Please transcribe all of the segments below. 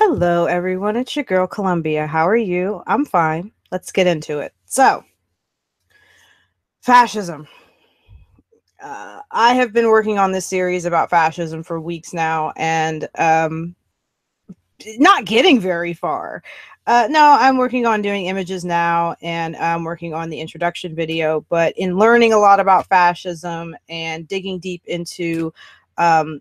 Hello, everyone. It's your girl, Columbia. How are you? I'm fine. Let's get into it. So, fascism. I have been working on this series about fascism for weeks now, and not getting very far. No, I'm working on doing images now, and I'm working on the introduction video. But in learning a lot about fascism and digging deep into um,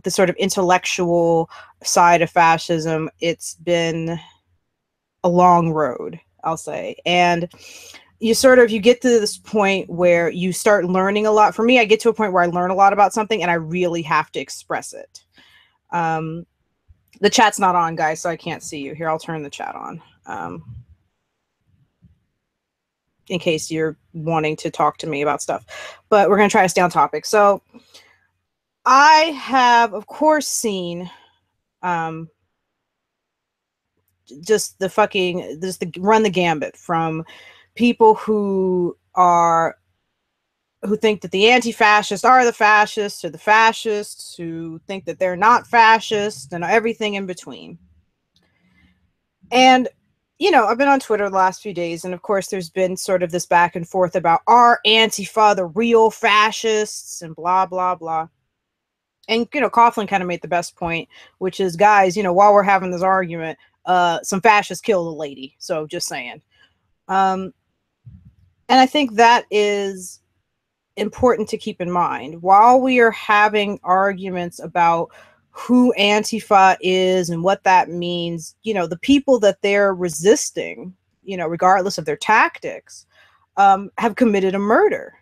the sort of intellectual side of fascism, it's been a long road, I'll say. And you get to this point where you start learning a lot. For me, I get to a point where I learn a lot about something and I really have to express it. The chat's not on, guys, so I can't see you. Here, I'll turn the chat on. In case you're wanting to talk to me about stuff. But we're going to try to stay on topic. So I have, of course, seen just the run the gambit from people who think that the anti-fascists are the fascists, or the fascists who think that they're not fascists, and everything in between. And I've been on Twitter the last few days, and of course there's been sort of this back and forth about, are Antifa the real fascists, and blah blah blah. And Coughlin kind of made the best point, which is, guys, while we're having this argument, some fascists killed a lady. So just saying. And I think that is important to keep in mind while we are having arguments about who Antifa is and what that means. The people that they're resisting, regardless of their tactics, have committed a murder,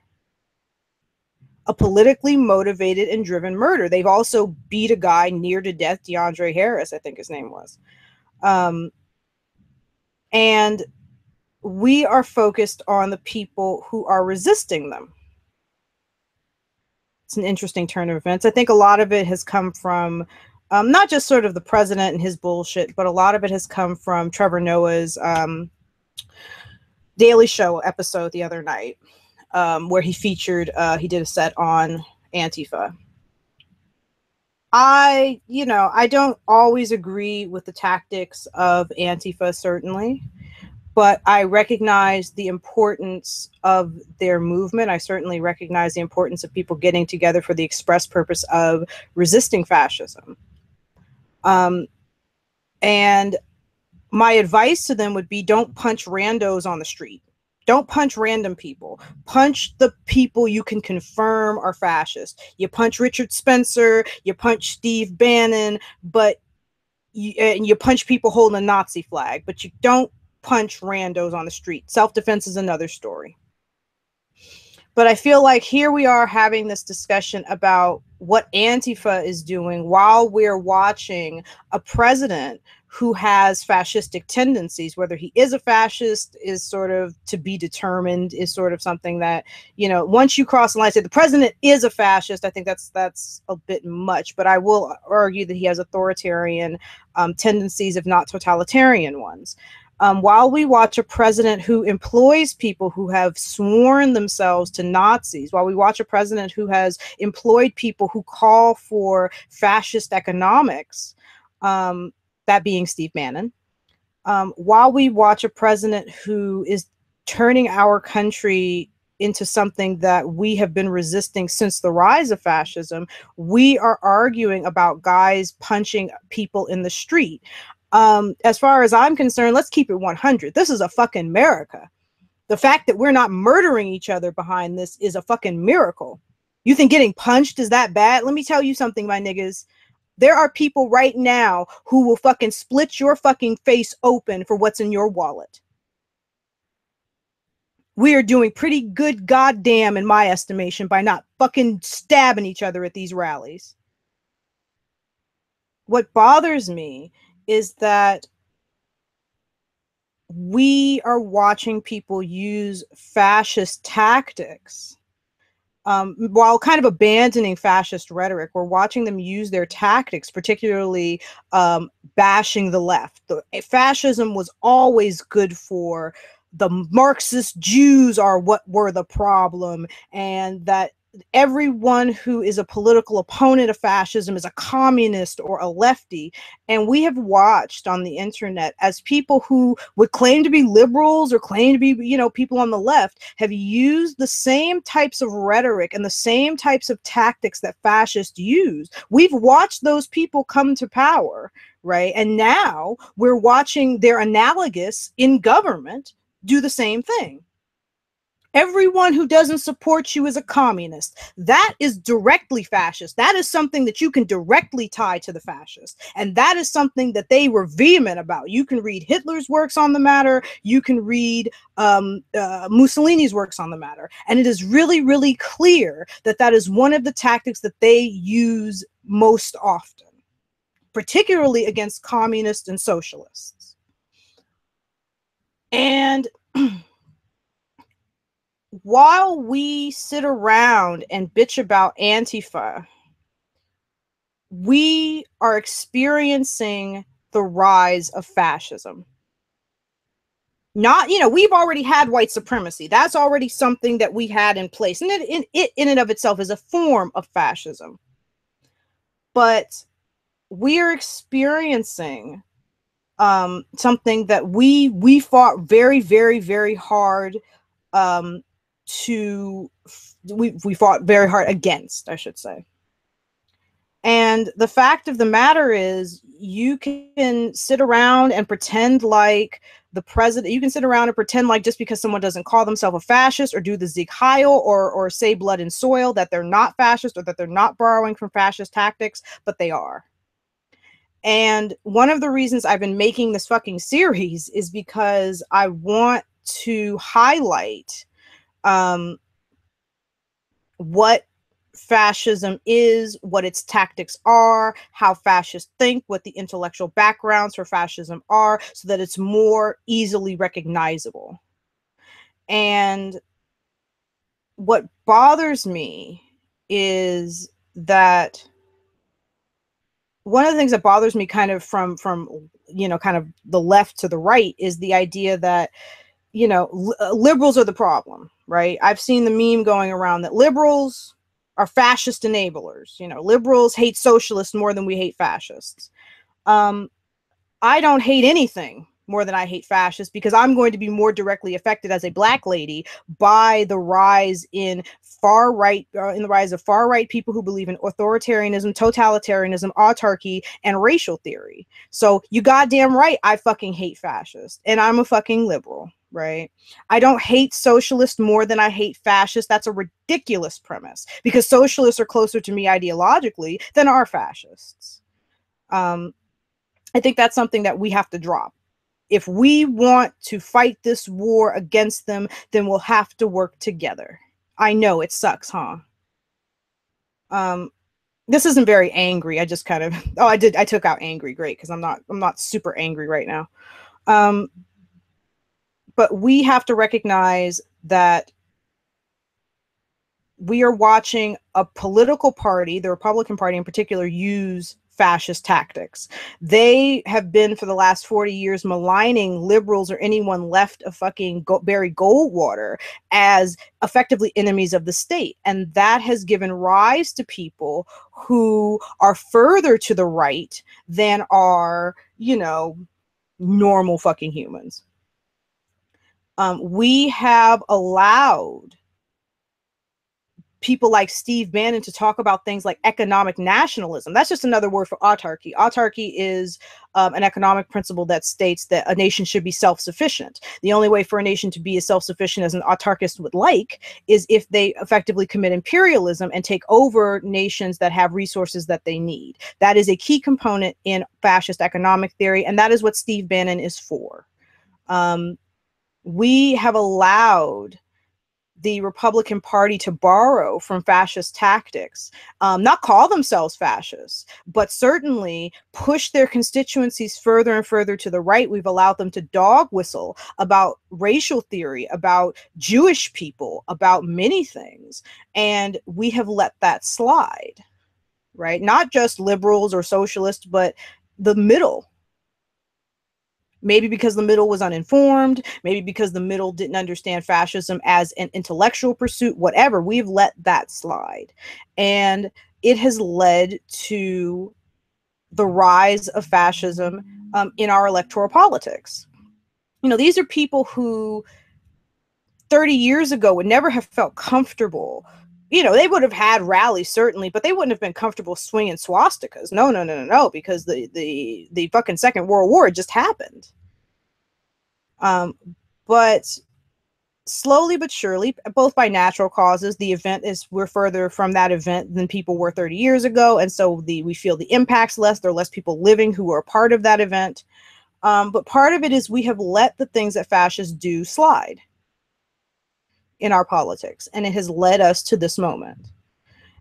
a politically motivated and driven murder. They've also beat a guy near to death, DeAndre Harris, I think his name was. And we are focused on the people who are resisting them. It's an interesting turn of events. I think a lot of it has come from not just sort of the president and his bullshit, but a lot of it has come from Trevor Noah's Daily Show episode the other night, where he did a set on Antifa. I don't always agree with the tactics of Antifa, certainly, but I recognize the importance of their movement. I certainly recognize the importance of people getting together for the express purpose of resisting fascism. And my advice to them would be, don't punch randos on the street. Don't punch random people. Punch the people you can confirm are fascist. You punch Richard Spencer, you punch Steve Bannon, but you punch people holding a Nazi flag, but you don't punch randos on the street. Self-defense is another story. But I feel like here we are having this discussion about what Antifa is doing while we're watching a president who has fascistic tendencies. Whether he is a fascist is sort of to be determined, is sort of something that, once you cross the line, say the president is a fascist, I think that's a bit much. But I will argue that he has authoritarian tendencies, if not totalitarian ones. While we watch a president who employs people who have sworn themselves to Nazis, while we watch a president who has employed people who call for fascist economics, that being Steve Bannon, while we watch a president who is turning our country into something that we have been resisting since the rise of fascism, we are arguing about guys punching people in the street. As far as I'm concerned, let's keep it 100. This is a fucking America. The fact that we're not murdering each other behind this is a fucking miracle. You think getting punched is that bad? Let me tell you something, my niggas. There are people right now who will fucking split your fucking face open for what's in your wallet. We are doing pretty good goddamn, in my estimation, by not fucking stabbing each other at these rallies. What bothers me is that we are watching people use fascist tactics while kind of abandoning fascist rhetoric. We're watching them use their tactics, particularly bashing the left. Fascism was always good for the Marxist Jews are what were the problem, and that everyone who is a political opponent of fascism is a communist or a lefty. And we have watched on the internet as people who would claim to be liberals or claim to be, you know, people on the left have used the same types of rhetoric and the same types of tactics that fascists use. We've watched those people come to power, right? And now we're watching their analogous in government do the same thing. Everyone who doesn't support you is a communist. That is directly fascist. That is something that you can directly tie to the fascists. And that is something that they were vehement about. You can read Hitler's works on the matter. You can read Mussolini's works on the matter. And it is really, really clear that that is one of the tactics that they use most often, particularly against communists and socialists. And while we sit around and bitch about Antifa, we are experiencing the rise of fascism. Not, you know, we've already had white supremacy. That's already something that we had in place. And it in and of itself is a form of fascism. But we are experiencing something that we fought very, very, very hard we fought very hard against, I should say. And the fact of the matter is, you can sit around and pretend like the president, you can sit around and pretend like just because someone doesn't call themselves a fascist or do the Sieg Heil or say blood and soil, that they're not fascist or that they're not borrowing from fascist tactics, but they are. And one of the reasons I've been making this fucking series is because I want to highlight what fascism is, what its tactics are, how fascists think, what the intellectual backgrounds for fascism are, so that it's more easily recognizable. And what bothers me is that one of the things that bothers me kind of from you know, kind of the left to the right is the idea that, you know, liberals are the problem, right? I've seen the meme going around that liberals are fascist enablers. You know, liberals hate socialists more than we hate fascists. I don't hate anything more than I hate fascists, because I'm going to be more directly affected as a Black lady by the rise in far right, in the rise of far right people who believe in authoritarianism, totalitarianism, autarky, and racial theory. So you goddamn right, I fucking hate fascists, and I'm a fucking liberal, right? I don't hate socialists more than I hate fascists. That's a ridiculous premise, because socialists are closer to me ideologically than are fascists. I think that's something that we have to drop. If we want to fight this war against them, then we'll have to work together. I know it sucks, huh? This isn't very angry. I just kind of, oh, I took out angry. Great, because I'm not super angry right now. But we have to recognize that we are watching a political party, the Republican Party in particular, use fascist tactics. They have been for the last 40 years maligning liberals or anyone left of fucking Barry Goldwater as effectively enemies of the state. And that has given rise to people who are further to the right than are, you know, normal fucking humans. We have allowed people like Steve Bannon to talk about things like economic nationalism. That's just another word for autarky. Autarky is an economic principle that states that a nation should be self-sufficient. The only way for a nation to be as self-sufficient as an autarkist would like is if they effectively commit imperialism and take over nations that have resources that they need. That is a key component in fascist economic theory, and that is what Steve Bannon is for. We have allowed the Republican Party to borrow from fascist tactics, not call themselves fascists, but certainly push their constituencies further and further to the right. We've allowed them to dog whistle about racial theory, about Jewish people, about many things. And we have let that slide, right? Not just liberals or socialists, but the middle Maybe because the middle was uninformed, maybe because the middle didn't understand fascism as an intellectual pursuit, whatever, we've let that slide. And it has led to the rise of fascism in our electoral politics. You know, these are people who 30 years ago would never have felt comfortable. You know, they would have had rallies, certainly, but they wouldn't have been comfortable swinging swastikas. No, because the fucking Second World War just happened. But slowly but surely, both by natural causes, we're further from that event than people were 30 years ago, and so we feel the impacts less. There are less people living who are part of that event. But part of it is we have let the things that fascists do slide in our politics, and it has led us to this moment.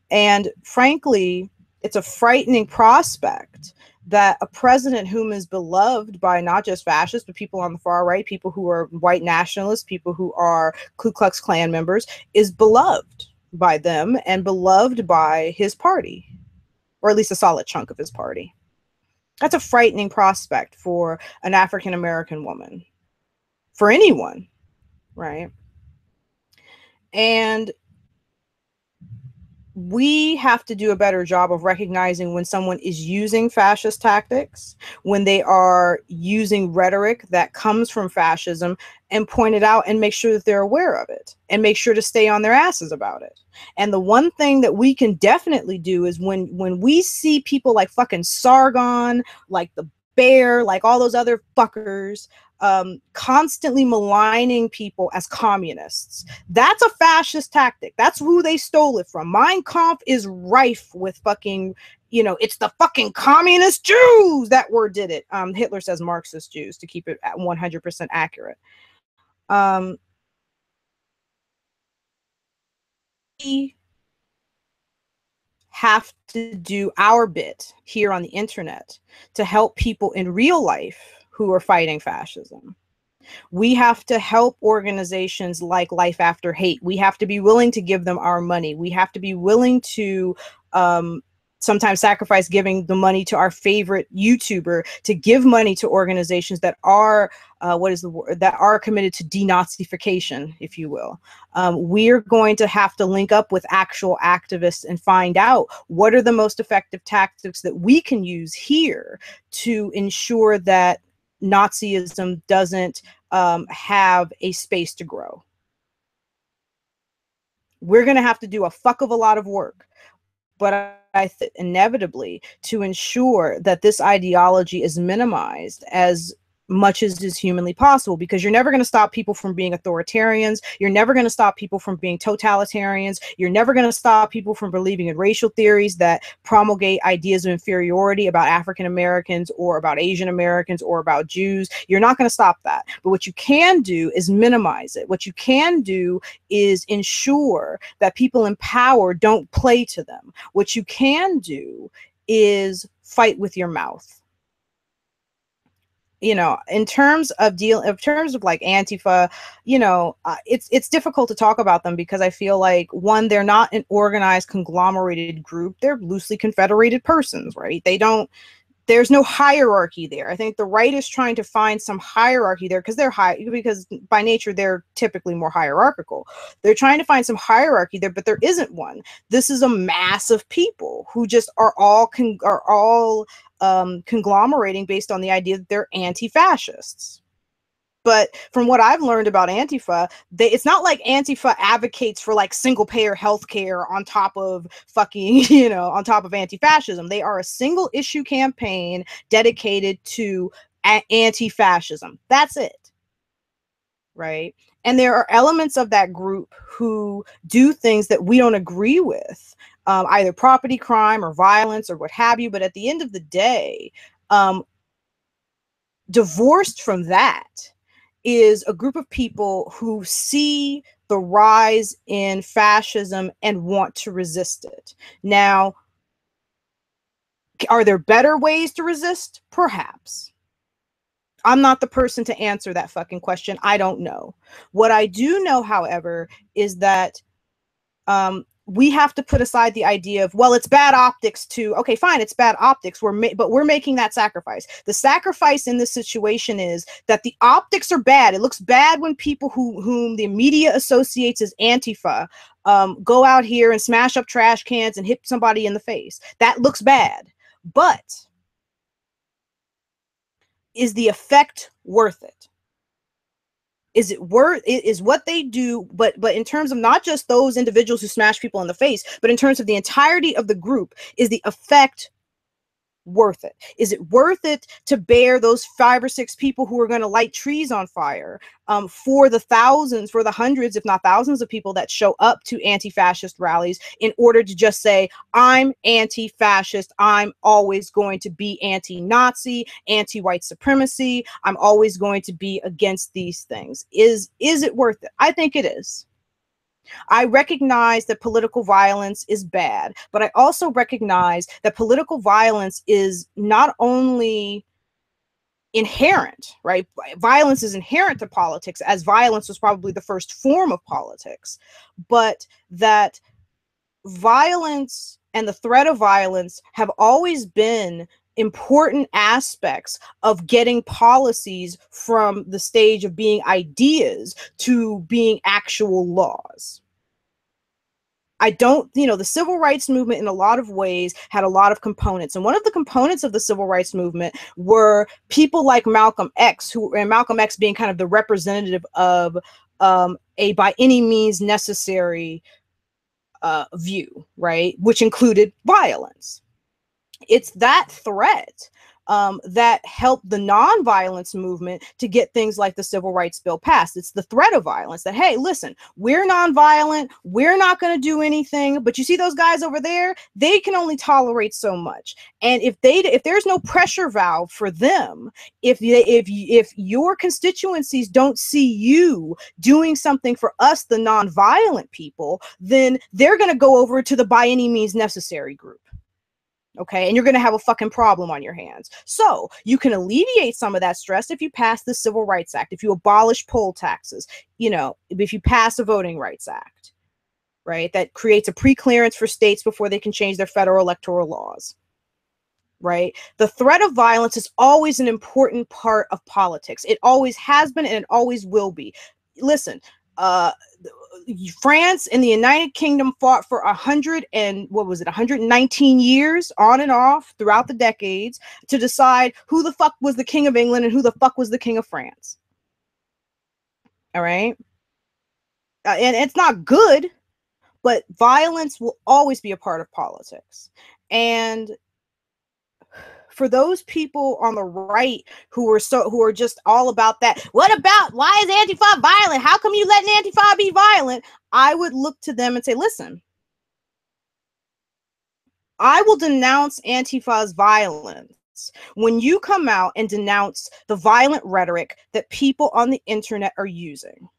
And frankly, it's a frightening prospect that a president whom is beloved by not just fascists, but people on the far right, people who are white nationalists, people who are Ku Klux Klan members, is beloved by them and beloved by his party, or at least a solid chunk of his party. That's a frightening prospect for an African-American woman, for anyone, right? And we have to do a better job of recognizing when someone is using fascist tactics, when they are using rhetoric that comes from fascism, and point it out and make sure that they're aware of it and make sure to stay on their asses about it. And the one thing that we can definitely do is when we see people like fucking Sargon, like the Bear, like all those other fuckers, constantly maligning people as communists. That's a fascist tactic. That's who they stole it from. Mein Kampf is rife with fucking, you know, it's the fucking communist Jews. That word did it. Hitler says Marxist Jews to keep it at 100% accurate. We have to do our bit here on the internet to help people in real life who are fighting fascism. We have to help organizations like Life After Hate. We have to be willing to give them our money. We have to be willing to sometimes sacrifice giving the money to our favorite YouTuber to give money to organizations that are that are committed to denazification, if you will. We're going to have to link up with actual activists and find out what are the most effective tactics that we can use here to ensure that Nazism doesn't have a space to grow. We're going to have to do a fuck of a lot of work, but I think inevitably to ensure that this ideology is minimized as much as is humanly possible, because you're never going to stop people from being authoritarians. You're never going to stop people from being totalitarians. You're never going to stop people from believing in racial theories that promulgate ideas of inferiority about African Americans or about Asian Americans or about Jews. You're not going to stop that. But what you can do is minimize it. What you can do is ensure that people in power don't play to them. What you can do is fight with your mouth. You know, in terms of like Antifa, you know, it's difficult to talk about them because I feel like, one, they're not an organized conglomerated group. They're loosely confederated persons, right? There's no hierarchy there. I think the right is trying to find some hierarchy there because by nature they're typically more hierarchical. They're trying to find some hierarchy there, but there isn't one. This is a mass of people who just are all conglomerating based on the idea that they're anti-fascists. But from what I've learned about Antifa, it's not like Antifa advocates for like single payer healthcare on top of fucking, you know, on top of anti-fascism. They are a single issue campaign dedicated to anti-fascism. That's it. Right. And there are elements of that group who do things that we don't agree with, either property crime or violence or what have you. But at the end of the day, divorced from that is a group of people who see the rise in fascism and want to resist it. Now, are there better ways to resist? Perhaps. I'm not the person to answer that fucking question. I don't know. What I do know, however, is that we have to put aside the idea of, well, it's bad optics to, okay, fine, it's bad optics. But we're making that sacrifice. The sacrifice in this situation is that the optics are bad. It looks bad when people whom the media associates as Antifa go out here and smash up trash cans and hit somebody in the face. That looks bad. But is the effect worth it? Is it worth it? Is what they do, but in terms of not just those individuals who smash people in the face, but in terms of the entirety of the group, is the effect worth it? Is it worth it to bear those 5 or 6 people who are going to light trees on fire for the thousands, for the hundreds, if not thousands of people that show up to anti-fascist rallies in order to just say, I'm anti-fascist, I'm always going to be anti-Nazi, anti-white supremacy, I'm always going to be against these things? Is it worth it? I think it is. I recognize that political violence is bad, but I also recognize that political violence is not only inherent, right? Violence is inherent to politics, as violence was probably the first form of politics, but that violence and the threat of violence have always been important aspects of getting policies from the stage of being ideas to being actual laws. I don't, the civil rights movement in a lot of ways had a lot of components. And one of the components of the civil rights movement were people like Malcolm X, and Malcolm X being kind of the representative of a by any means necessary view, right? Which included violence. It's that threat that helped the nonviolence movement to get things like the Civil Rights Bill passed. It's the threat of violence that, hey, listen, we're nonviolent, we're not going to do anything, but you see those guys over there, they can only tolerate so much. And if there's no pressure valve for them, if your constituencies don't see you doing something for us, the nonviolent people, then they're going to go over to the by any means necessary group. Okay, and you're going to have a fucking problem on your hands. So you can alleviate some of that stress if you pass the Civil Rights Act, if you abolish poll taxes, if you pass a Voting Rights Act, right? That creates a pre-clearance for states before they can change their federal electoral laws, right? The threat of violence is always an important part of politics. It always has been, and it always will be. Listen, France and the United Kingdom fought for 119 years on and off throughout the decades to decide who the fuck was the king of England and who the fuck was the king of France. All right. And it's not good, but violence will always be a part of politics. And for those people on the right who are just all about that, why is Antifa violent? How come you letting Antifa be violent? I would look to them and say, listen, I will denounce Antifa's violence when you come out and denounce the violent rhetoric that people on the internet are using,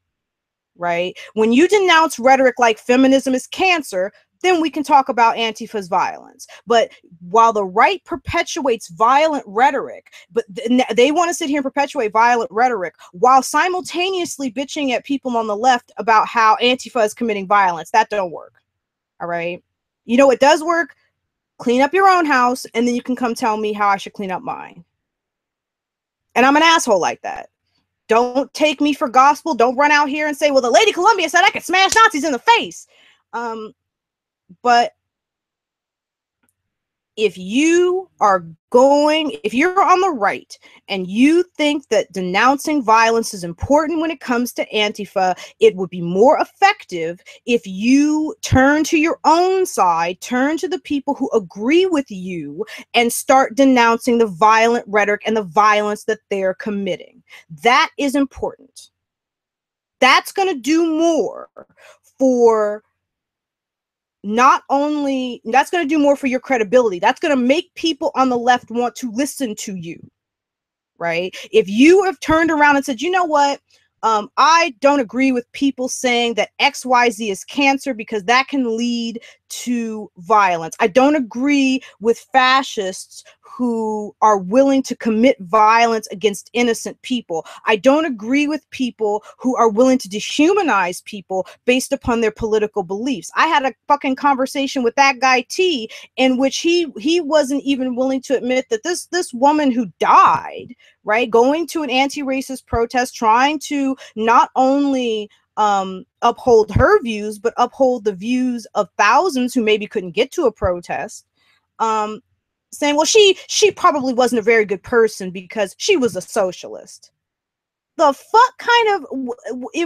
right? When you denounce rhetoric like feminism is cancer, then we can talk about Antifa's violence. But while the right perpetuates violent rhetoric, but they want to sit here and perpetuate violent rhetoric while simultaneously bitching at people on the left about how Antifa is committing violence, that don't work. All right. You know what does work? Clean up your own house, and then you can come tell me how I should clean up mine. And I'm an asshole like that. Don't take me for gospel. Don't run out here and say, well, the LadyColumbia said I could smash Nazis in the face. But if you're on the right and you think that denouncing violence is important when it comes to Antifa, it would be more effective if you turn to your own side, turn to the people who agree with you, and start denouncing the violent rhetoric and the violence that they're committing. That is important. That's going to do more for that's going to do more for your credibility. That's going to make people on the left want to listen to you, right? If you have turned around and said, you know what, I don't agree with people saying that XYZ is cancer because that can lead to violence. I don't agree with fascists who are willing to commit violence against innocent people. I don't agree with people who are willing to dehumanize people based upon their political beliefs. I had a fucking conversation with that guy T, in which he wasn't even willing to admit that this woman who died, right, going to an anti-racist protest, trying to not only uphold her views, but uphold the views of thousands who maybe couldn't get to a protest, saying, well, she probably wasn't a very good person because she was a socialist. The fuck kind of,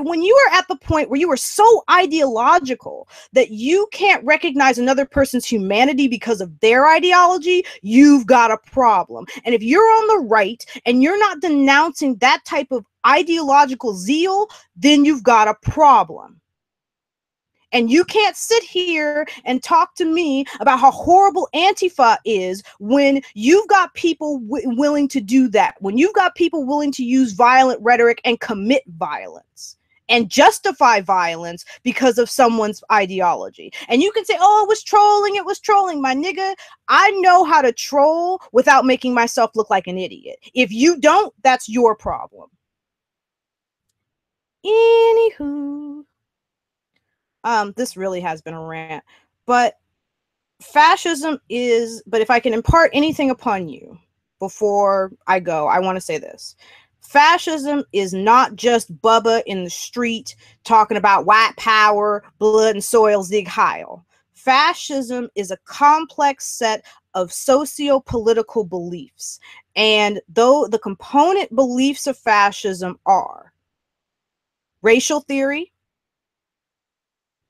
when you are at the point where you are so ideological that you can't recognize another person's humanity because of their ideology, you've got a problem. And if you're on the right and you're not denouncing that type of ideological zeal, then you've got a problem. And you can't sit here and talk to me about how horrible Antifa is when you've got people willing to do that, when you've got people willing to use violent rhetoric and commit violence and justify violence because of someone's ideology. And you can say, oh, it was trolling, my nigga. I know how to troll without making myself look like an idiot. If you don't, that's your problem. Anywho. This really has been a rant, but fascism is, but if I can impart anything upon you before I go, I want to say this. Fascism is not just Bubba in the street talking about white power, blood and soil, Zig Heil. Fascism is a complex set of socio-political beliefs. And though the component beliefs of fascism are racial theory,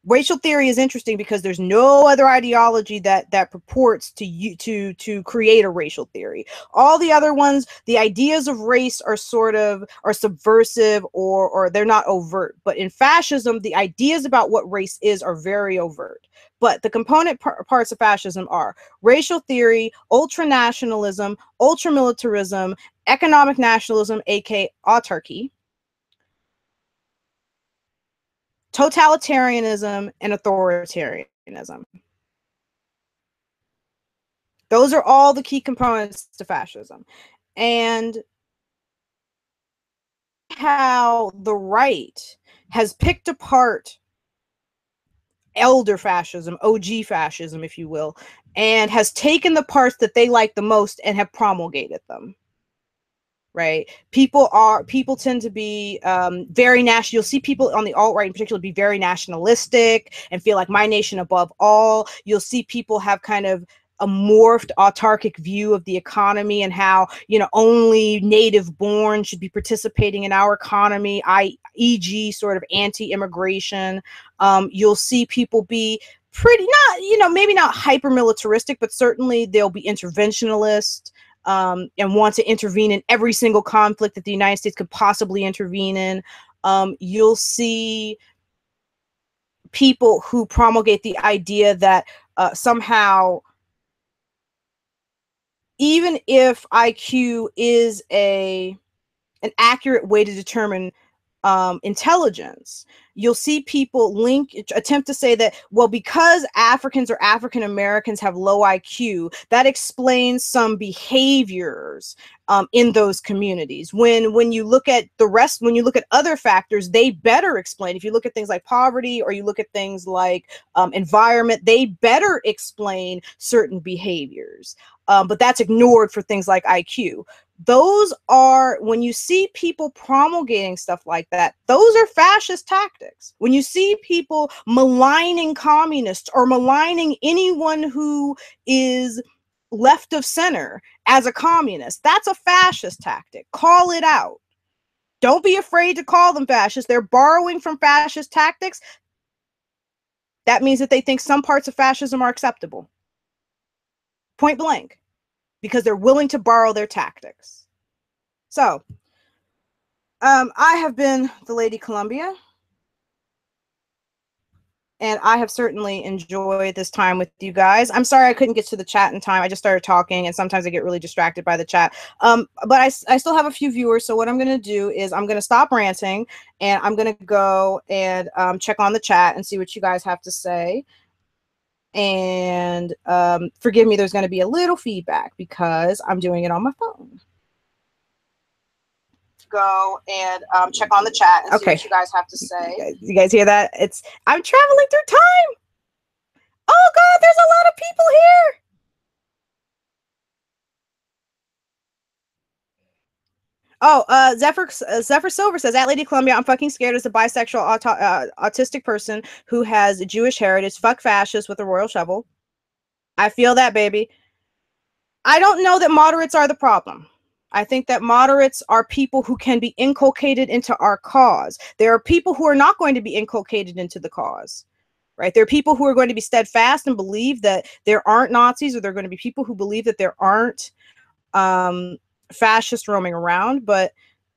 racial theory is interesting because there's no other ideology that purports to create a racial theory. All the other ones, the ideas of race are subversive or they're not overt. But in fascism, the ideas about what race is are very overt. But the component parts of fascism are racial theory, ultranationalism, ultramilitarism, economic nationalism, aka autarky, totalitarianism, and authoritarianism. Those are all the key components to fascism. And how the right has picked apart elder fascism, OG fascism, if you will, and has taken the parts that they like the most and have promulgated them. Right, people tend to be very national. You'll see people on the alt-right in particular be very nationalistic and feel like my nation above all. You'll see people have kind of a morphed autarkic view of the economy and how, you know, only native born should be participating in our economy, e.g. sort of anti-immigration. You'll see people be pretty, not, you know, maybe not hyper militaristic, but certainly they'll be interventionalist. And want to intervene in every single conflict that the United States could possibly intervene in. You'll see people who promulgate the idea that somehow, even if IQ is an accurate way to determine intelligence, you'll see people attempt to say that, well, because Africans or African Americans have low IQ, that explains some behaviors in those communities. When you look at the rest, when you look at other factors, they better explain. If you look at things like poverty or you look at things like environment, they better explain certain behaviors. But that's ignored for things like IQ. Those are, when you see people promulgating stuff like that, those are fascist tactics. When you see people maligning communists or maligning anyone who is left of center as a communist, that's a fascist tactic. Call it out. Don't be afraid to call them fascists. They're borrowing from fascist tactics. That means that they think some parts of fascism are acceptable. Point blank. Because they're willing to borrow their tactics. So, I have been the LadyColumbia, and I have certainly enjoyed this time with you guys. I'm sorry I couldn't get to the chat in time. I just started talking, and sometimes I get really distracted by the chat. But I still have a few viewers, so what I'm going to do is I'm going to stop ranting, and I'm going to go and check on the chat and see what you guys have to say. And forgive me, there's going to be a little feedback because I'm doing it on my phone. Go and check on the chat and see what you guys have to say. You guys hear that? I'm traveling through time. Oh God, there's a lot of people here. Oh, Zephyr Silver says, at LadyColumbia, I'm fucking scared as a bisexual autistic person who has a Jewish heritage. Fuck fascists with a royal shovel. I feel that, baby. I don't know that moderates are the problem. I think that moderates are people who can be inculcated into our cause. There are people who are not going to be inculcated into the cause, right? There are people who are going to be steadfast and believe that there aren't Nazis, or there are going to be people who believe that there aren't fascists roaming around, but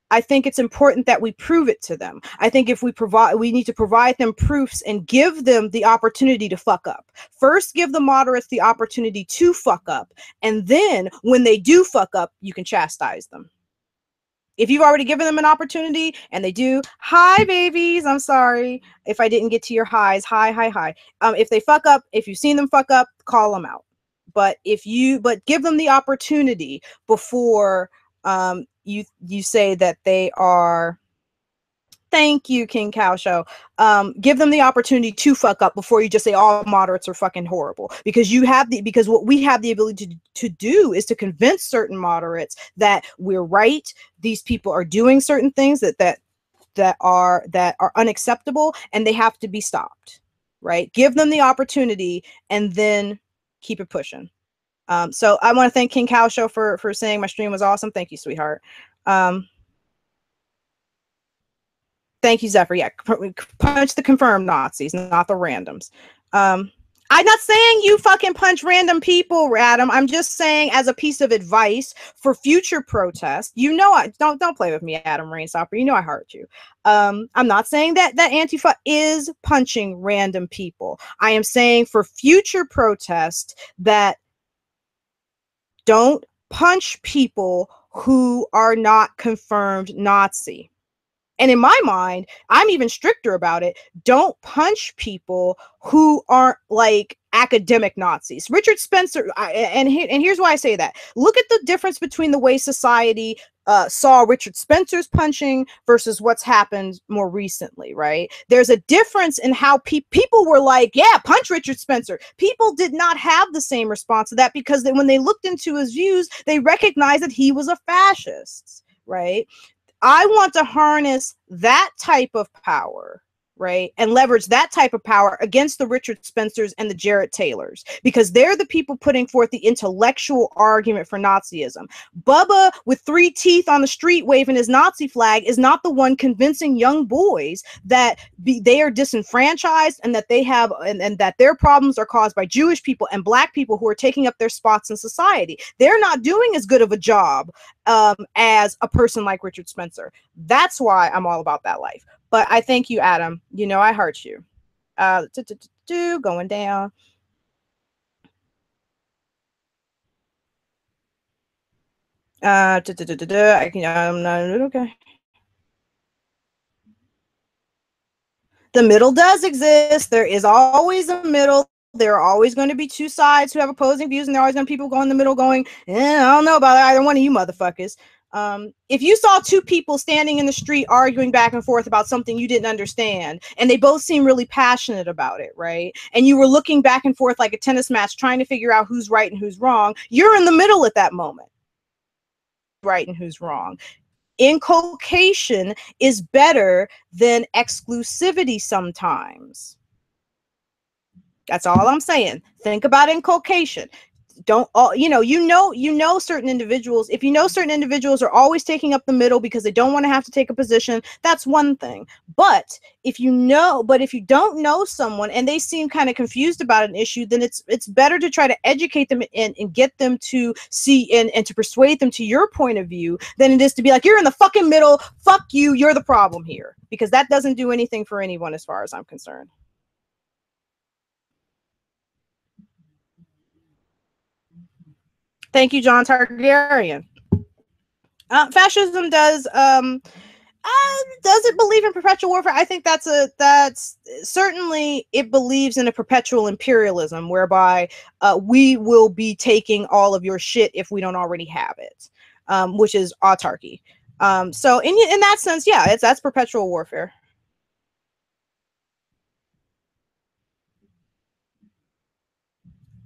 I think it's important that we prove it to them. I think if we need to provide them proofs and give them the opportunity to fuck up. First, give the moderates the opportunity to fuck up. And then when they do fuck up, you can chastise them. If you've already given them an opportunity and they do, hi babies, I'm sorry if I didn't get to your highs. Hi. If they fuck up, if you've seen them fuck up, call them out. But give them the opportunity before you say that they are. Thank you, King Cow Show. Give them the opportunity to fuck up before you just say all moderates are fucking horrible. Because what we have the ability to do is to convince certain moderates that we're right. These people are doing certain things that are unacceptable, and they have to be stopped. Right? Give them the opportunity and then keep it pushing. So I want to thank King Cow Show for saying my stream was awesome. Thank you, sweetheart. Thank you, Zephyr. Yeah, punch the confirmed Nazis, not the randoms. I'm not saying you fucking punch random people, Adam. I'm just saying, as a piece of advice for future protests, don't play with me, Adam Rainstopper. You know I heart you. I'm not saying that Antifa is punching random people. I am saying for future protests that don't punch people who are not confirmed Nazi. And in my mind, I'm even stricter about it. Don't punch people who aren't like academic Nazis. Richard Spencer, and here's why I say that. Look at the difference between the way society saw Richard Spencer's punching versus what's happened more recently, right? There's a difference in how people were like, yeah, punch Richard Spencer. People did not have the same response to that because when they looked into his views, they recognized that he was a fascist, right? I want to harness that type of power, right? And leverage that type of power against the Richard Spencers and the Jarrett Taylors, because they're the people putting forth the intellectual argument for Nazism. Bubba with 3 teeth on the street waving his Nazi flag is not the one convincing young boys that they are disenfranchised and that they have and that their problems are caused by Jewish people and Black people who are taking up their spots in society. They're not doing as good of a job as a person like Richard Spencer. That's why I'm all about that life. But I thank you, Adam. You know I heart you. Going down. I can. I'm not okay. The middle does exist. There is always a middle. There are always going to be two sides who have opposing views, and there are always going to be people going in the middle going, I don't know about either one of you motherfuckers. If you saw two people standing in the street arguing back and forth about something you didn't understand, and they both seem really passionate about it, right? And you were looking back and forth like a tennis match trying to figure out who's right and who's wrong, you're in the middle at that moment. Right and who's wrong. Inculcation is better than exclusivity sometimes. That's all I'm saying. Think about inculcation. Don't all you know certain individuals, if you know certain individuals are always taking up the middle because they don't want to have to take a position, that's one thing. But if you don't know someone and they seem kind of confused about an issue, then it's better to try to educate them and get them to see and to persuade them to your point of view than it is to be like, you're in the fucking middle, fuck you, you're the problem here, because that doesn't do anything for anyone as far as I'm concerned. Thank you, John Targaryen. Fascism does Does it believe in perpetual warfare? I think that's certainly, it believes in a perpetual imperialism whereby we will be taking all of your shit if we don't already have it, which is autarky. So in that sense, yeah, that's perpetual warfare.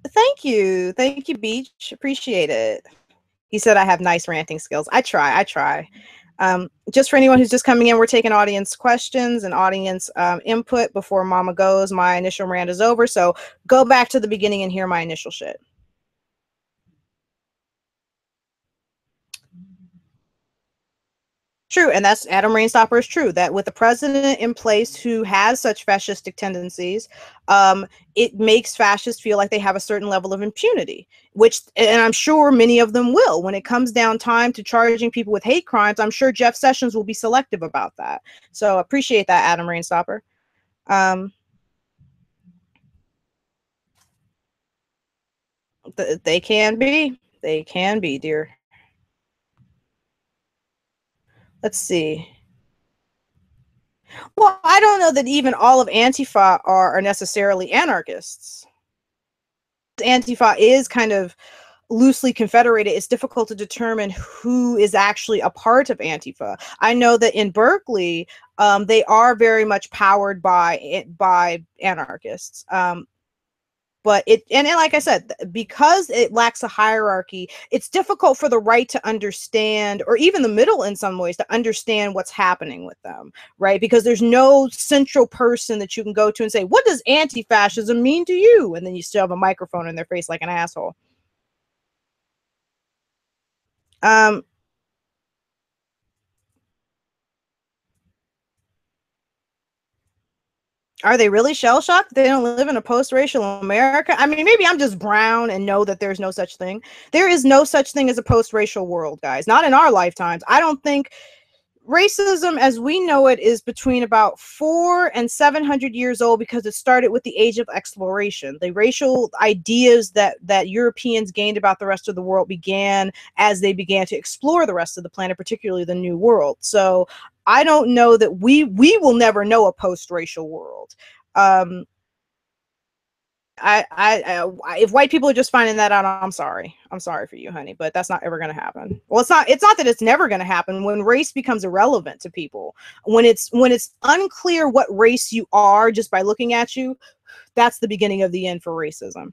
Thank you, Beach. Appreciate it. He said I have nice ranting skills. I try. Just for anyone who's just coming in, we're taking audience questions and audience input before Mama goes. My initial rant is over, so go back to the beginning and hear my initial shit. True, and that's Adam Rainstopper is true, that with a president in place who has such fascistic tendencies, it makes fascists feel like they have a certain level of impunity, which, and I'm sure many of them will. When it comes down time to charging people with hate crimes, I'm sure Jeff Sessions will be selective about that. So appreciate that, Adam Rainstopper. They can be, dear. Let's see. Well, I don't know that even all of Antifa are necessarily anarchists. Antifa is kind of loosely confederated. It's difficult to determine who is actually a part of Antifa. I know that in Berkeley, they are very much powered by anarchists. But and like I said, because it lacks a hierarchy, it's difficult for the right to understand, or even the middle in some ways, to understand what's happening with them, right? Because there's no central person that you can go to and say, what does anti-fascism mean to you? And then you still have a microphone in their face like an asshole. Are they really shell-shocked? They don't live in a post-racial America? I mean, maybe I'm just brown and know that there's no such thing. There is no such thing as a post-racial world, guys. Not in our lifetimes. I don't think racism as we know it is between about 400 and 700 years old, because it started with the age of exploration. The racial ideas that Europeans gained about the rest of the world began as they began to explore the rest of the planet, particularly the New World. So I don't know that we will never know a post-racial world. If white people are just finding that out, I'm sorry for you, honey, but that's not ever going to happen. Well, it's not that it's never going to happen. When race becomes irrelevant to people, when it's unclear what race you are just by looking at you, that's the beginning of the end for racism.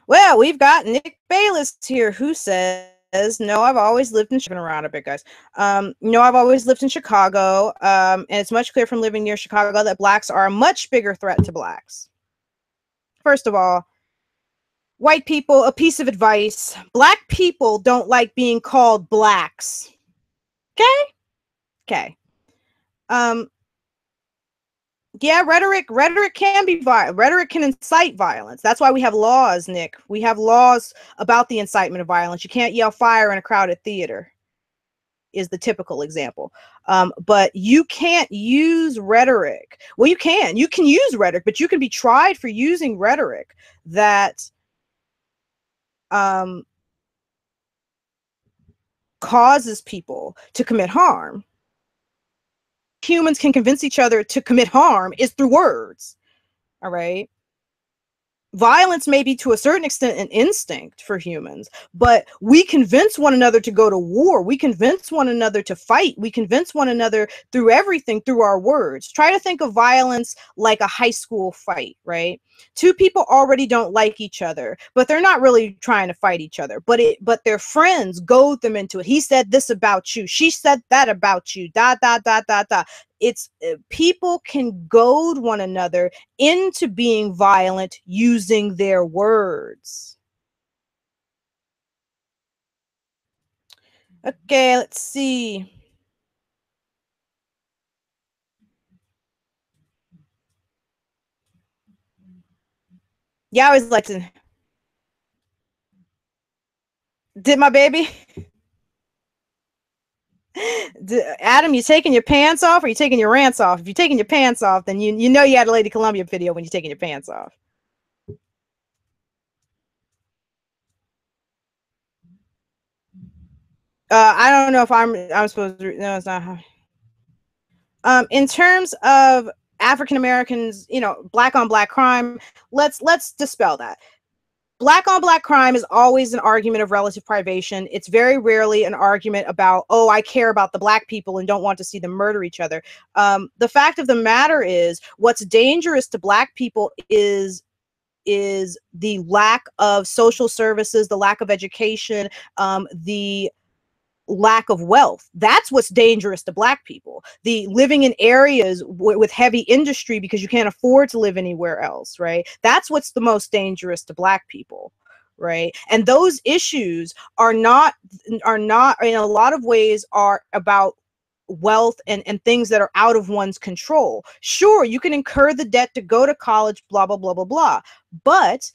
Well, we've got Nick Bayless here, who says, no, I've always lived in around a bit, guys. No, I've always lived in Chicago, and it's much clear from living near Chicago that blacks are a much bigger threat to blacks. First of all, white people, a piece of advice: black people don't like being called blacks. Okay. Yeah, rhetoric can be violent. Rhetoric can incite violence. That's why we have laws, Nick. We have laws about the incitement of violence. You can't yell fire in a crowded theater, is the typical example. But you can't use rhetoric. Well, you can use rhetoric, but you can be tried for using rhetoric that causes people to commit harm. Humans can convince each other to commit harm is through words. All right. Violence may be to a certain extent an instinct for humans, but we convince one another to go to war. We convince one another to fight. We convince one another through everything, through our words. Try to think of violence like a high school fight, right? Two people already don't like each other, but they're not really trying to fight each other, but their friends goad them into it. He said this about you. She said that about you. Da, da, da, da, da. It's people can goad one another into being violent using their words. Okay, let's see. Yeah, I always like to. Did my baby? Adam, you taking your pants off, or you taking your rants off? If you're taking your pants off, then you know you had a LadyColumbia video when you're taking your pants off. I don't know if I'm supposed to. No, it's not how. In terms of African Americans, black on black crime, let's dispel that. Black on black crime is always an argument of relative privation. It's very rarely an argument about, oh, I care about the black people and don't want to see them murder each other. The fact of the matter is, what's dangerous to black people is the lack of social services, the lack of education, the lack of wealth. That's what's dangerous to black people. The living in areas with heavy industry because you can't afford to live anywhere else, right? That's what's the most dangerous to black people, right? And those issues are not in a lot of ways are about wealth and things that are out of one's control. Sure, you can incur the debt to go to college, blah blah blah blah blah, but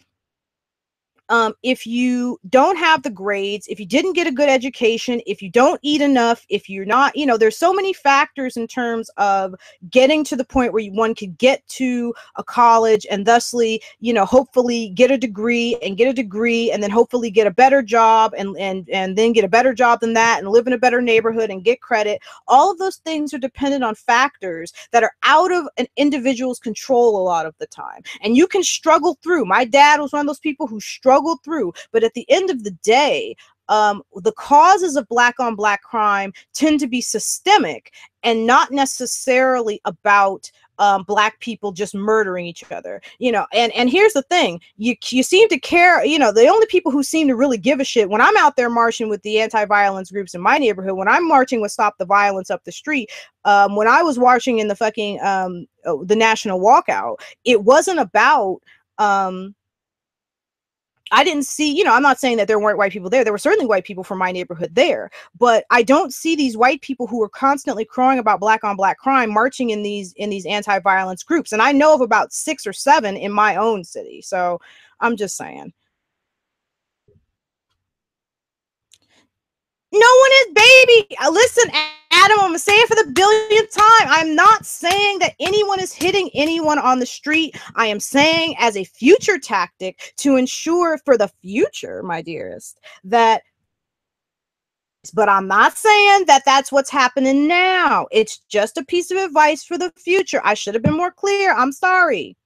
if you don't have the grades, if you didn't get a good education, if you don't eat enough, if you're not, there's so many factors in terms of getting to the point where one could get to a college and thusly, hopefully get a degree and then hopefully get a better job and then get a better job than that and live in a better neighborhood and get credit. All of those things are dependent on factors that are out of an individual's control a lot of the time. And you can struggle through. My dad was one of those people who struggled through, but at the end of the day, the causes of black on black crime tend to be systemic and not necessarily about black people just murdering each other, and here's the thing, you seem to care, the only people who seem to really give a shit when I'm out there marching with the anti-violence groups in my neighborhood, when I'm marching with Stop the Violence up the street, when I was marching in the fucking the national walkout, it wasn't about I didn't see, I'm not saying that there weren't white people there. There were certainly white people from my neighborhood there, but I don't see these white people who are constantly crowing about black on black crime marching in these anti-violence groups. And I know of about 6 or 7 in my own city. So I'm just saying. No one is baby. Listen, Adam, I'm gonna say it for the billionth time. I'm not saying that anyone is hitting anyone on the street. I am saying as a future tactic to ensure for the future, my dearest, that, but I'm not saying that that's what's happening now. It's just a piece of advice for the future. I should have been more clear. I'm sorry.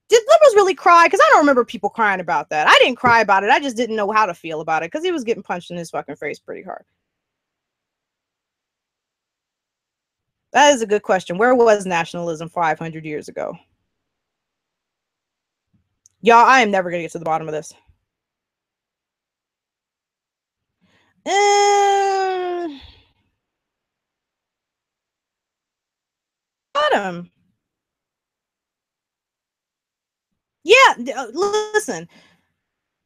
Did liberals really cry? Because I don't remember people crying about that. I didn't cry about it. I just didn't know how to feel about it because he was getting punched in his fucking face pretty hard. That is a good question. Where was nationalism 500 years ago? Y'all, I am never going to get to the bottom of this. Bottom. Yeah, listen.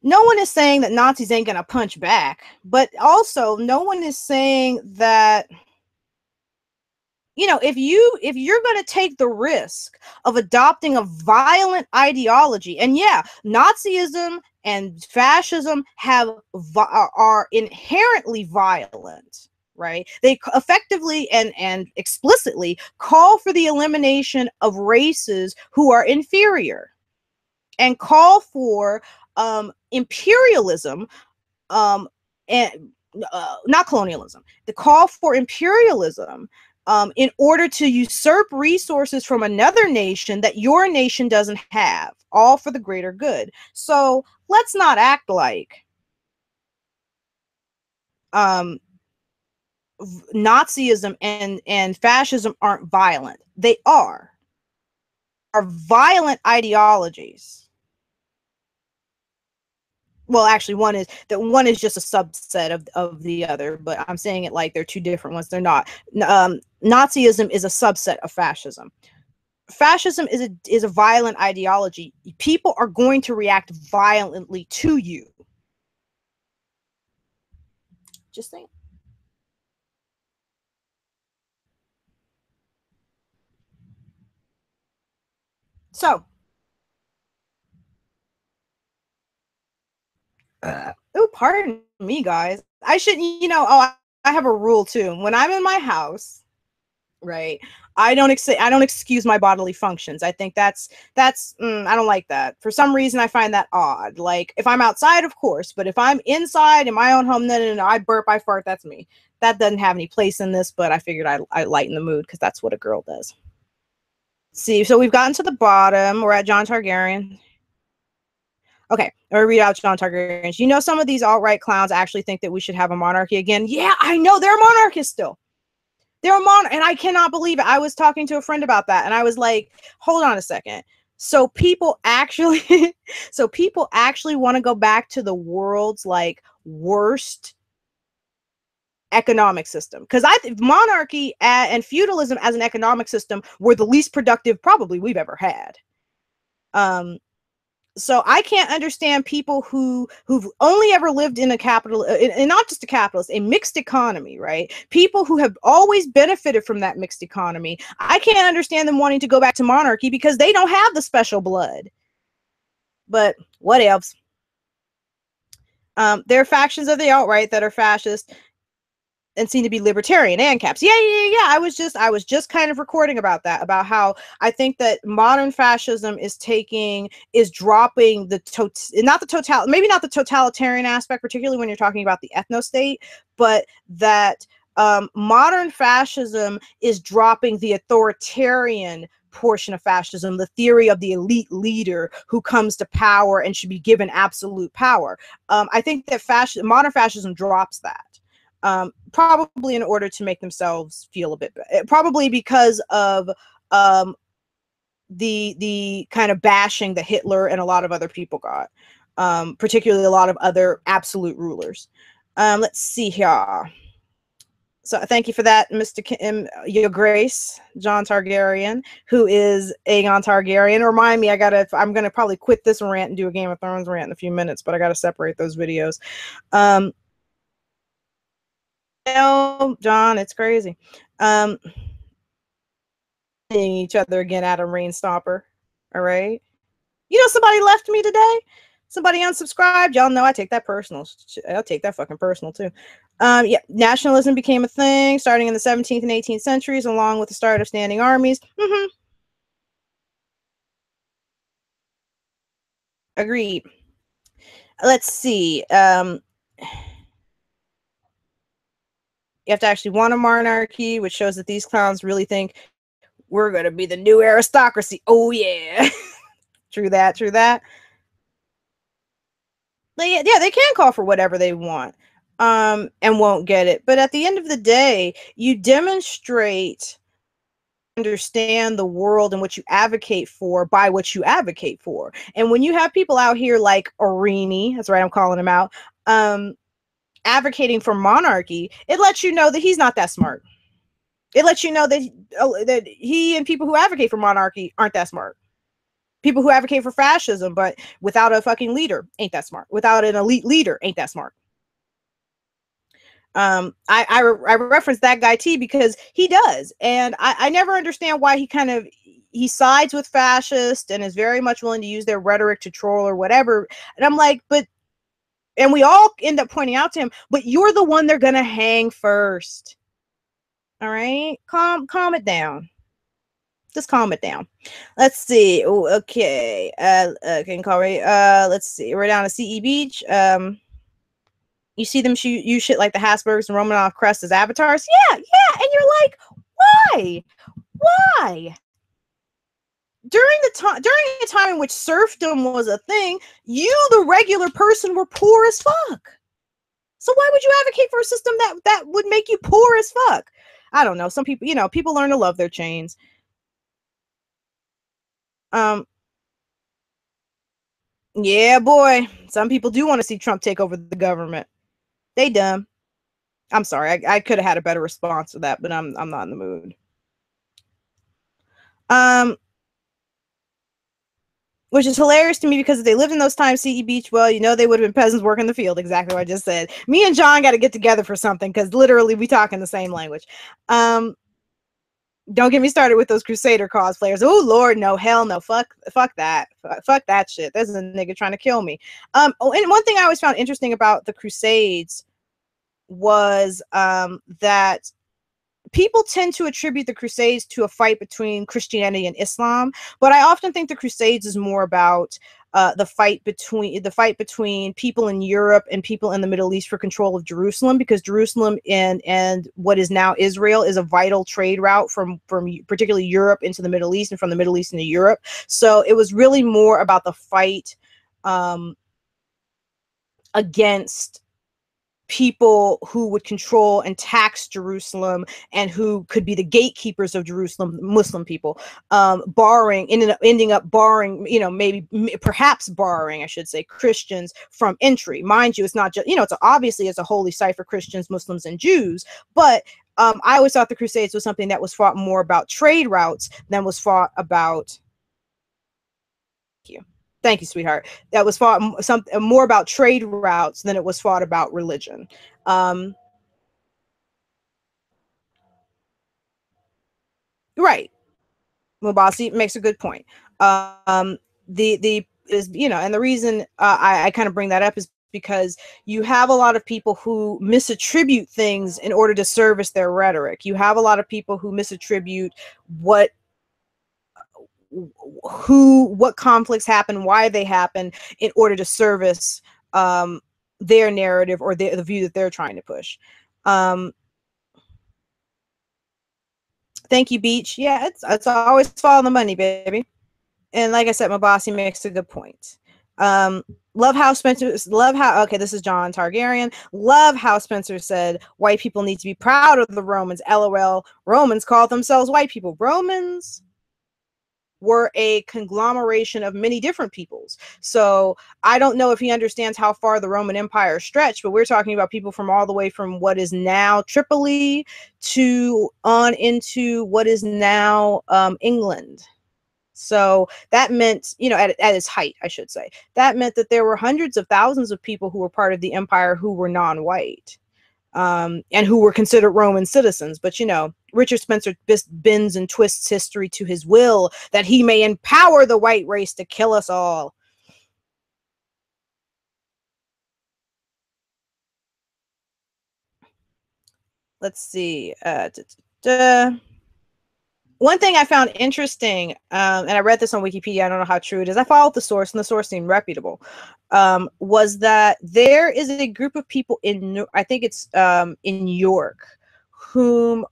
No one is saying that Nazis ain't going to punch back, but also no one is saying that, if you're going to take the risk of adopting a violent ideology, and yeah, Nazism and fascism are inherently violent, right? They effectively and explicitly call for the elimination of races who are inferior and call for imperialism, and not colonialism, the call for imperialism, in order to usurp resources from another nation that your nation doesn't have, all for the greater good. So let's not act like Nazism and fascism aren't violent. They are violent ideologies. Well, actually, one is just a subset of the other, but I'm saying it like they're two different ones. They're not. Nazism is a subset of fascism. Fascism is a violent ideology. People are going to react violently to you. Just saying. So, oh, pardon me, guys. I shouldn't, oh, I have a rule too. When I'm in my house, Right. I don't excuse my bodily functions. I think that's I don't like that. For some reason I find that odd. Like if I'm outside, of course, but if I'm inside in my own home, then I burp, I fart, that's me. That doesn't have any place in this, but I figured I lighten the mood because that's what a girl does. See, so we've gotten to the bottom. We're at Jon Targaryen. Okay, I'm gonna read out Jon Targaryen. You know, some of these alt-right clowns actually think that we should have a monarchy again. Yeah, I know, they're monarchists still. They're and I cannot believe it. I was talking to a friend about that, and I was like, hold on a second. So people actually so people actually want to go back to the world's like worst economic system, because I think monarchy and feudalism as an economic system were the least productive probably we've ever had. So I can't understand people who've only ever lived in a capital, and not just a capitalist, a mixed economy, right? People who have always benefited from that mixed economy. I can't understand them wanting to go back to monarchy because they don't have the special blood. But what else? There are factions of the alt-right that are fascist and seem to be libertarian and caps. Yeah. I was just kind of recording about that, about how I think that modern fascism is dropping maybe not the totalitarian aspect, particularly when you're talking about the ethno-state, but that modern fascism is dropping the authoritarian portion of fascism, the theory of the elite leader who comes to power and should be given absolute power. I think that modern fascism drops that. Probably in order to make themselves feel a bit better. Probably because of the kind of bashing that Hitler and a lot of other people got, particularly a lot of other absolute rulers. Let's see here. So thank you for that, Mr. Your Grace, Jon Targaryen, who is Aegon Targaryen. Remind me, I'm gonna probably quit this rant and do a Game of Thrones rant in a few minutes, but I gotta separate those videos. John, it's crazy. Each other again, Adam Rainstopper. All right. You know, somebody left me today. Somebody unsubscribed. Y'all know I take that personal. I'll take that fucking personal too. Yeah, nationalism became a thing starting in the 17th and 18th centuries, along with the start of standing armies. Agreed. Let's see. You have to actually want a monarchy, which shows that these clowns really think we're going to be the new aristocracy. Oh, yeah. True that. Yeah, they can call for whatever they want and won't get it. But at the end of the day, you demonstrate understand the world and what you advocate for by what you advocate for. And when you have people out here like Arini, that's right, I'm calling him out, advocating for monarchy, it lets you know that he's not that smart. It lets you know that he and people who advocate for monarchy aren't that smart. People who advocate for fascism, but without a fucking leader, ain't that smart. Without an elite leader, ain't that smart. I reference that guy T because he does, and I never understand why he sides with fascists and is very much willing to use their rhetoric to troll or whatever. And I'm like, and we all end up pointing out to him, but you're the one they're gonna hang first. All right, calm it down. Just calm it down. Let's see. Oh, okay. Can call me. Let's see. We're down to CE Beach. You see them use shit like the Habsburgs and Romanov crest as avatars. Yeah, and you're like, why? During a time in which serfdom was a thing, you, the regular person, were poor as fuck. So why would you advocate for a system that would make you poor as fuck? I don't know. Some people, people learn to love their chains. Yeah, boy. Some people do want to see Trump take over the government. They dumb. I'm sorry. I could have had a better response to that, but I'm not in the mood. Which is hilarious to me because if they lived in those times, CE Beach, well, they would have been peasants working the field. Exactly what I just said. Me and John got to get together for something because literally we talk in the same language. Don't get me started with those Crusader cosplayers. Oh Lord, no, hell no, fuck that, fuck that shit. There's a nigga trying to kill me. And one thing I always found interesting about the Crusades was that people tend to attribute the Crusades to a fight between Christianity and Islam, but I often think the Crusades is more about the fight between people in Europe and people in the Middle East for control of Jerusalem, because Jerusalem and what is now Israel is a vital trade route from particularly Europe into the Middle East and from the Middle East into Europe. So it was really more about the fight against people who would control and tax Jerusalem and who could be the gatekeepers of Jerusalem, Muslim people, ending up barring, perhaps barring, I should say, Christians from entry. Mind you, it's not just, it's obviously it's a holy site for Christians, Muslims, and Jews, but I always thought the Crusades was something that was fought more about trade routes than was fought about. Thank you, sweetheart. That was fought more about trade routes than it was fought about religion. Right. Mubasi makes a good point. The is, and the reason I kind of bring that up is because you have a lot of people who misattribute things in order to service their rhetoric. You have a lot of people who misattribute what conflicts happen, why they happen, in order to service their narrative or the view that they're trying to push. Thank you, Beach. Yeah, it's always follow the money, baby. And like I said, Mabasi makes a good point. Love how okay, this is John Targaryen. Love how Spencer said white people need to be proud of the Romans. LOL. Romans called themselves white people. Romans were a conglomeration of many different peoples. So I don't know if he understands how far the Roman Empire stretched, but we're talking about people from all the way from what is now Tripoli to on into what is now England. So that meant, at its height, I should say, that meant that there were hundreds of thousands of people who were part of the empire who were non-white. And who were considered Roman citizens. But, Richard Spencer bends and twists history to his will that he may empower the white race to kill us all. Let's see. One thing I found interesting, and I read this on Wikipedia, I don't know how true it is, I followed the source, and the source seemed reputable, was that there is a group of people in, I think it's in York, who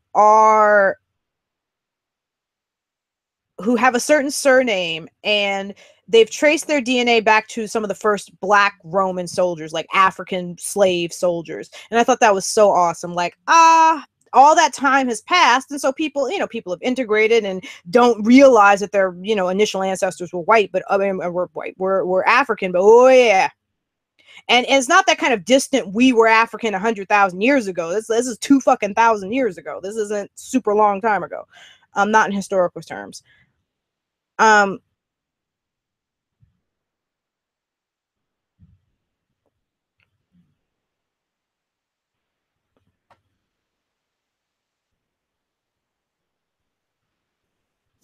have a certain surname, and they've traced their DNA back to some of the first Black Roman soldiers, like African slave soldiers. And I thought that was so awesome. Like, all that time has passed, and so people have integrated and don't realize that their initial ancestors were white, but we're white, we're African, but oh yeah. And it's not that kind of distant, we were African 100,000 years ago. This is 2,000 years ago. This isn't super long time ago. Not in historical terms.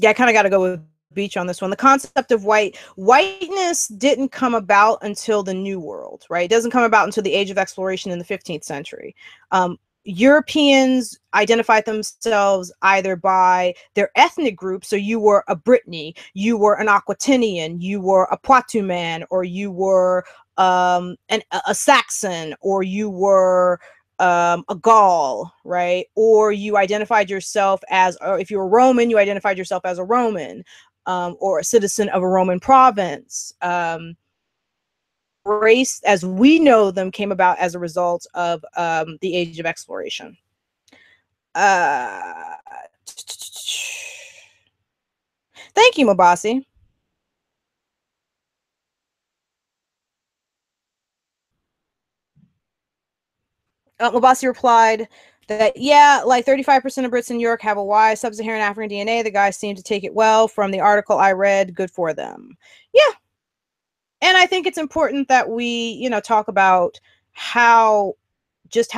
Yeah, I kind of got to go with Beach on this one. The concept of whiteness didn't come about until the New World, right? It doesn't come about until the Age of Exploration in the 15th century. Europeans identified themselves either by their ethnic group. So you were a Brittany, you were an Aquitanian, you were a Poitou man, or you were a Saxon, or you were a Gaul, right? Or you identified yourself as, or if you were Roman, you identified yourself as a Roman, or a citizen of a Roman province. Race, as we know them, came about as a result of the Age of Exploration. Thank you, Mabasi. Mabasi replied that, yeah, like 35% of Brits in New York have a Y sub-Saharan African DNA. The guys seem to take it well. From the article I read, good for them. Yeah. And I think it's important that we, talk about how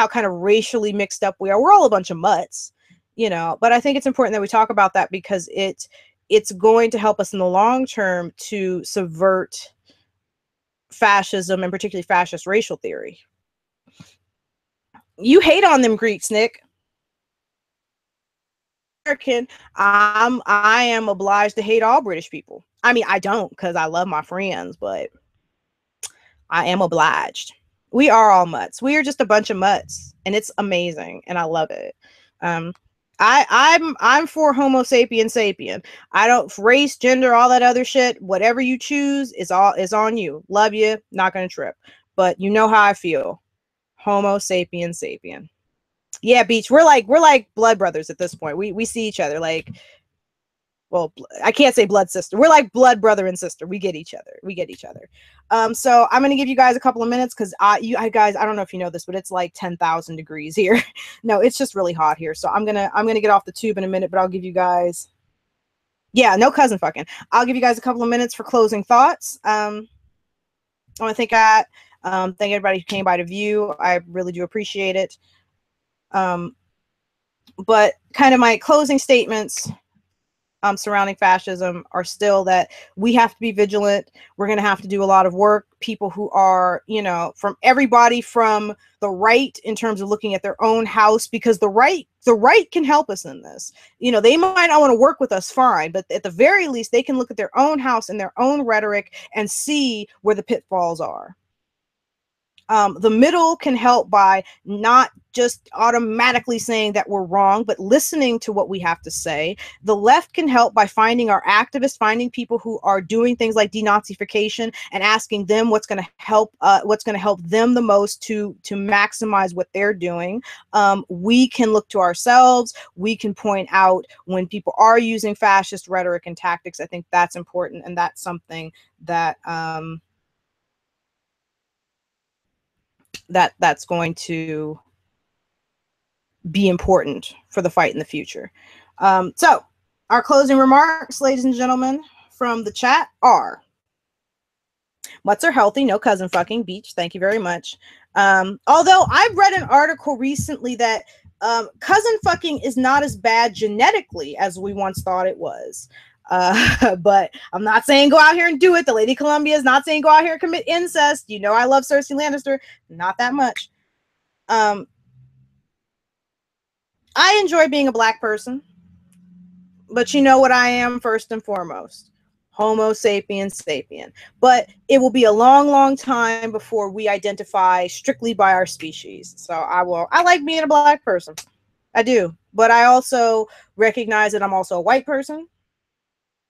kind of racially mixed up we are. We're all a bunch of mutts, but I think it's important that we talk about that because it's going to help us in the long term to subvert fascism, and particularly fascist racial theory. You hate on them Greeks, Nick. American, I am obliged to hate all British people. I mean, I don't because I love my friends, but I am obliged. We are all mutts. We are just a bunch of mutts, and it's amazing, and I love it. Um, I'm for Homo sapien sapien. I don't race, gender, all that other shit. Whatever you choose is on you. Love you, not gonna trip. But you know how I feel. Homo sapien sapien. Yeah, Beach. We're like blood brothers at this point. We see each other like, well, I can't say blood sister. We're like blood brother and sister. We get each other. We get each other. So I'm gonna give you guys a couple of minutes because you guys, I don't know if you know this, but it's like 10,000 degrees here. No, it's just really hot here. So I'm gonna get off the tube in a minute, but I'll give you guys. Yeah, no cousin fucking. I'll give you guys a couple of minutes for closing thoughts. I want to thank everybody who came by to view. I really do appreciate it. But kind of my closing statements surrounding fascism are still that we have to be vigilant. We're going to have to do a lot of work. People who are, from everybody from the right in terms of looking at their own house, because the right can help us in this. They might not want to work with us, fine, but at the very least, they can look at their own house and their own rhetoric and see where the pitfalls are. The middle can help by not just automatically saying that we're wrong, but listening to what we have to say. The left can help by finding our activists, finding people who are doing things like denazification and asking them what's going to help them the most to maximize what they're doing. We can look to ourselves. We can point out when people are using fascist rhetoric and tactics. I think that's important, and that's something that that's going to be important for the fight in the future. So our closing remarks, ladies and gentlemen, from the chat are: mutts are healthy, no cousin fucking. Beach, thank you very much. Although I've read an article recently that cousin fucking is not as bad genetically as we once thought it was. But I'm not saying go out here and do it. The LadyColumbia is not saying go out here and commit incest. I love Cersei Lannister, not that much. I enjoy being a black person, but you know what I am first and foremost? Homo sapiens sapien. But it will be a long, long time before we identify strictly by our species. So I like being a black person. I do. But I also recognize that I'm also a white person.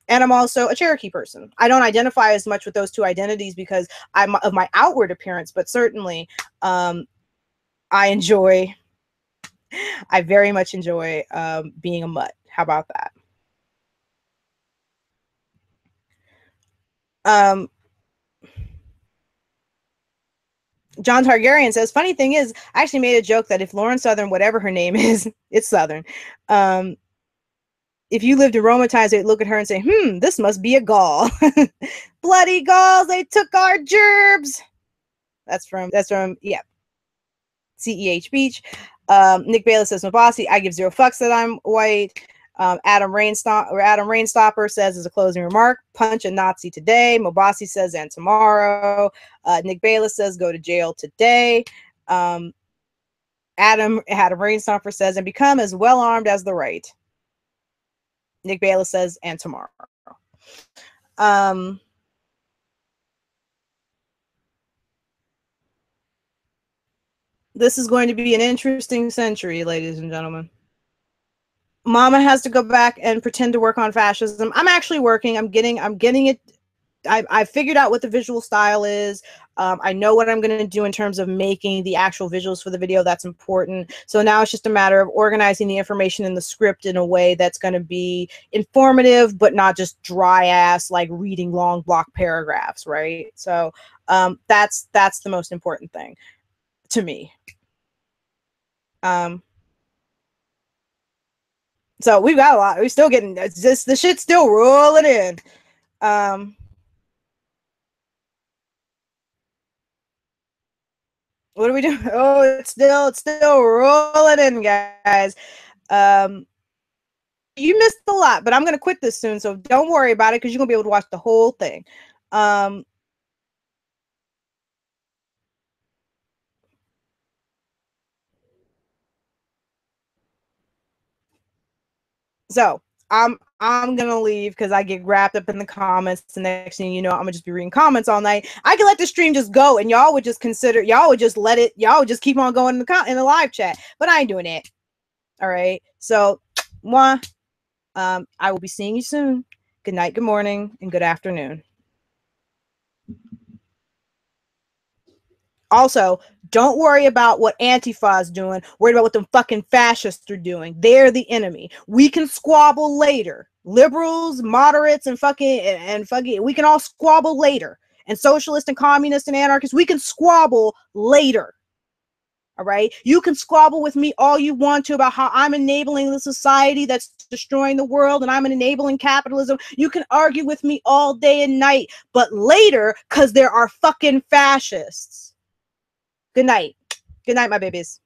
And I'm also a Cherokee person. I don't identify as much with those two identities because I'm of my outward appearance, but certainly I very much enjoy being a mutt. How about that? John Targaryen says, funny thing is, I actually made a joke that if Lauren Southern, whatever her name is, it's Southern. If you lived in Roma times, they'd look at her and say, this must be a Gaul. Bloody Gauls, they took our gerbs. That's from, yeah. CEH Beach. Nick Bayless says, Mabasi, I give 0 fucks that I'm white. Adam Rainstopper says as a closing remark, punch a Nazi today. Mabasi says, and tomorrow. Nick Bayless says, go to jail today. Adam Rainstopper says, and become as well armed as the right. Nick Bayless says, and tomorrow. This is going to be an interesting century, ladies and gentlemen. Mama has to go back and pretend to work on fascism. I'm actually working. I'm getting it. I figured out what the visual style is. I know what I'm going to do in terms of making the actual visuals for the video. That's important. So now it's just a matter of organizing the information in the script in a way that's going to be informative, but not just dry ass, like reading long block paragraphs, right? So that's the most important thing to me. So we've got a lot. We're still getting this. The shit's still rolling in. What are we doing? Oh, it's still rolling in, guys. You missed a lot, but I'm gonna quit this soon, so don't worry about it because you're gonna be able to watch the whole thing. So I'm gonna leave because I get wrapped up in the comments. The next thing you know, I'm gonna just be reading comments all night. I could let the stream just go, and y'all would just consider, y'all would just let it, y'all would just keep on going in the live chat. But I ain't doing it. All right. So, I will be seeing you soon. Good night, good morning, and good afternoon. Also, don't worry about what Antifa is doing. Worry about what the fucking fascists are doing. They're the enemy. We can squabble later. Liberals, moderates, and fucking, we can all squabble later. And socialists and communists and anarchists, we can squabble later. All right. You can squabble with me all you want to about how I'm enabling the society that's destroying the world and I'm enabling capitalism. You can argue with me all day and night, but later, because there are fucking fascists. Good night. Good night, my babies.